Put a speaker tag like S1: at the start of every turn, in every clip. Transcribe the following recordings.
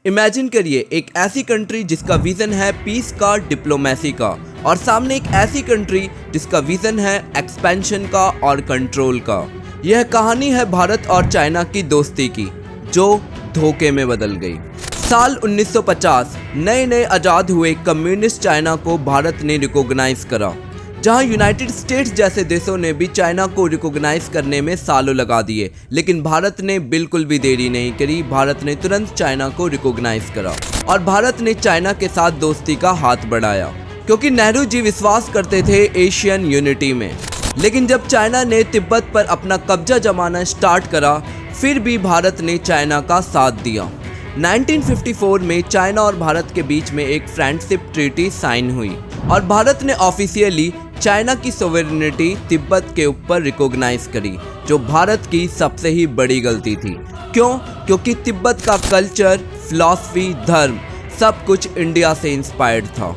S1: Imagine करिए एक ऐसी कंट्री जिसका विजन है पीस का, डिप्लोमेसी का, और सामने एक ऐसी कंट्री जिसका विजन है एक्सपेंशन का और कंट्रोल का। यह कहानी है भारत और चाइना की दोस्ती की, जो धोखे में बदल गई। साल 1950 नए आज़ाद हुए कम्युनिस्ट चाइना को भारत ने रिकॉग्नाइज करा, जहां यूनाइटेड स्टेट्स जैसे देशों ने भी चाइना को रिकॉग्नाइज करने में सालों लगा दिए, लेकिन भारत ने बिल्कुल भी देरी नहीं करी। भारत ने तुरंत चाइना को रिकॉग्नाइज करा और भारत ने चाइना के साथ दोस्ती का हाथ बढ़ाया, क्योंकि नेहरू जी विश्वास करते थे एशियन यूनिटी में। लेकिन जब चाइना ने तिब्बत पर अपना कब्जा जमाना स्टार्ट करा, फिर भी भारत ने चाइना का साथ दिया। 1954 में चाइना और भारत के बीच में एक फ्रेंडशिप ट्रीटी साइन हुई और भारत ने ऑफिशियली चाइना की सोवेरेनिटी तिब्बत के ऊपर रिकॉग्नाइज करी, जो भारत की सबसे ही बड़ी गलती थी। क्यों? क्योंकि तिब्बत का कल्चर, फिलॉसफी, धर्म सब कुछ इंडिया से इंस्पायर्ड था,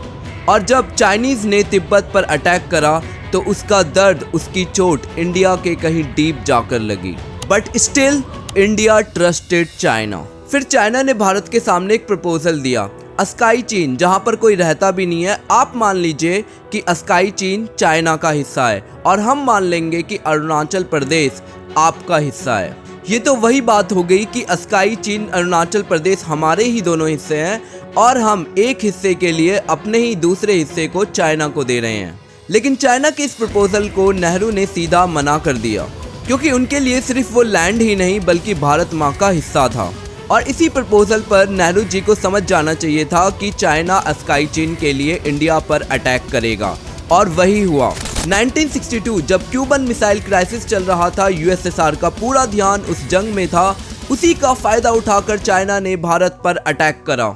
S1: और जब चाइनीज़ ने तिब्बत पर अटैक करा तो उसका दर्द, उसकी चोट इंडिया के कहीं डीप जाकर लगी। But still India trusted China. फिर चाइना ने भारत के सामने एक प्रपोजल दिया, अस्काई चीन, जहां पर कोई रहता भी नहीं है। आप मान लीजिए कि अस्काई चीन चाइना का हिस्सा है और हम मान लेंगे कि अरुणाचल प्रदेश आपका हिस्सा है। ये तो वही बात हो गई कि अस्काई चीन, अरुणाचल प्रदेश हमारे ही दोनों हिस्से हैं और हम एक हिस्से के लिए अपने ही दूसरे हिस्से को चाइना को दे रहे हैं। लेकिन चाइना के इस प्रपोजल को नेहरू ने सीधा मना कर दिया, क्योंकि उनके लिए सिर्फ वो लैंड ही नहीं बल्कि भारत माँ का हिस्सा था। और इसी प्रपोजल पर नेहरू जी को समझ जाना चाहिए था कि चाइना अस्काई चीन के लिए इंडिया पर अटैक करेगा, और वही हुआ। 1962 जब क्यूबन मिसाइल क्राइसिस चल रहा था, यूएसएसआर का पूरा ध्यान उस जंग में था। उसी का फायदा उठाकर चाइना ने भारत पर अटैक करा,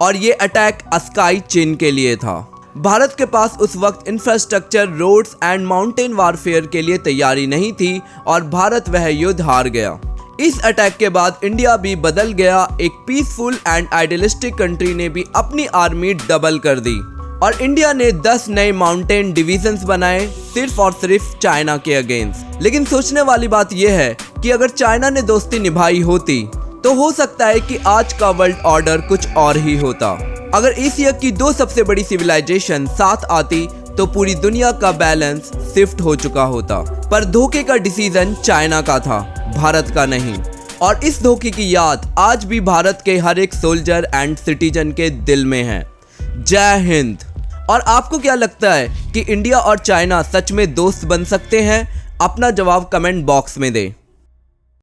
S1: और ये अटैक अस्काई चीन के लिए था। भारत के पास उस वक्त infrastructure, roads and mountain warfare के लिए तैयारी नहीं थी और भारत वह युद्ध हार गया। इस अटैक के बाद इंडिया भी बदल गया। एक पीसफुल एंड आइडियलिस्टिक कंट्री ने भी अपनी आर्मी डबल कर दी और इंडिया ने 10 नए माउंटेन डिवीजन्स बनाए, सिर्फ और सिर्फ चाइना के अगेंस्ट। लेकिन सोचने वाली बात यह है कि अगर चाइना ने दोस्ती निभाई होती तो हो सकता है कि आज का वर्ल्ड ऑर्डर कुछ और ही होता। अगर एशिया की 2 सबसे बड़ी सिविलाइजेशन साथ आती तो पूरी दुनिया का बैलेंस शिफ्ट हो चुका होता। पर धोखे का डिसीजन चाइना का था, भारत का नहीं। और इस धोखे की याद आज भी भारत के हर एक सोल्जर एंड सिटीजन के दिल में है। जय हिंद। और आपको क्या लगता है कि इंडिया और चाइना सच में दोस्त बन सकते हैं? अपना जवाब कमेंट बॉक्स में दें।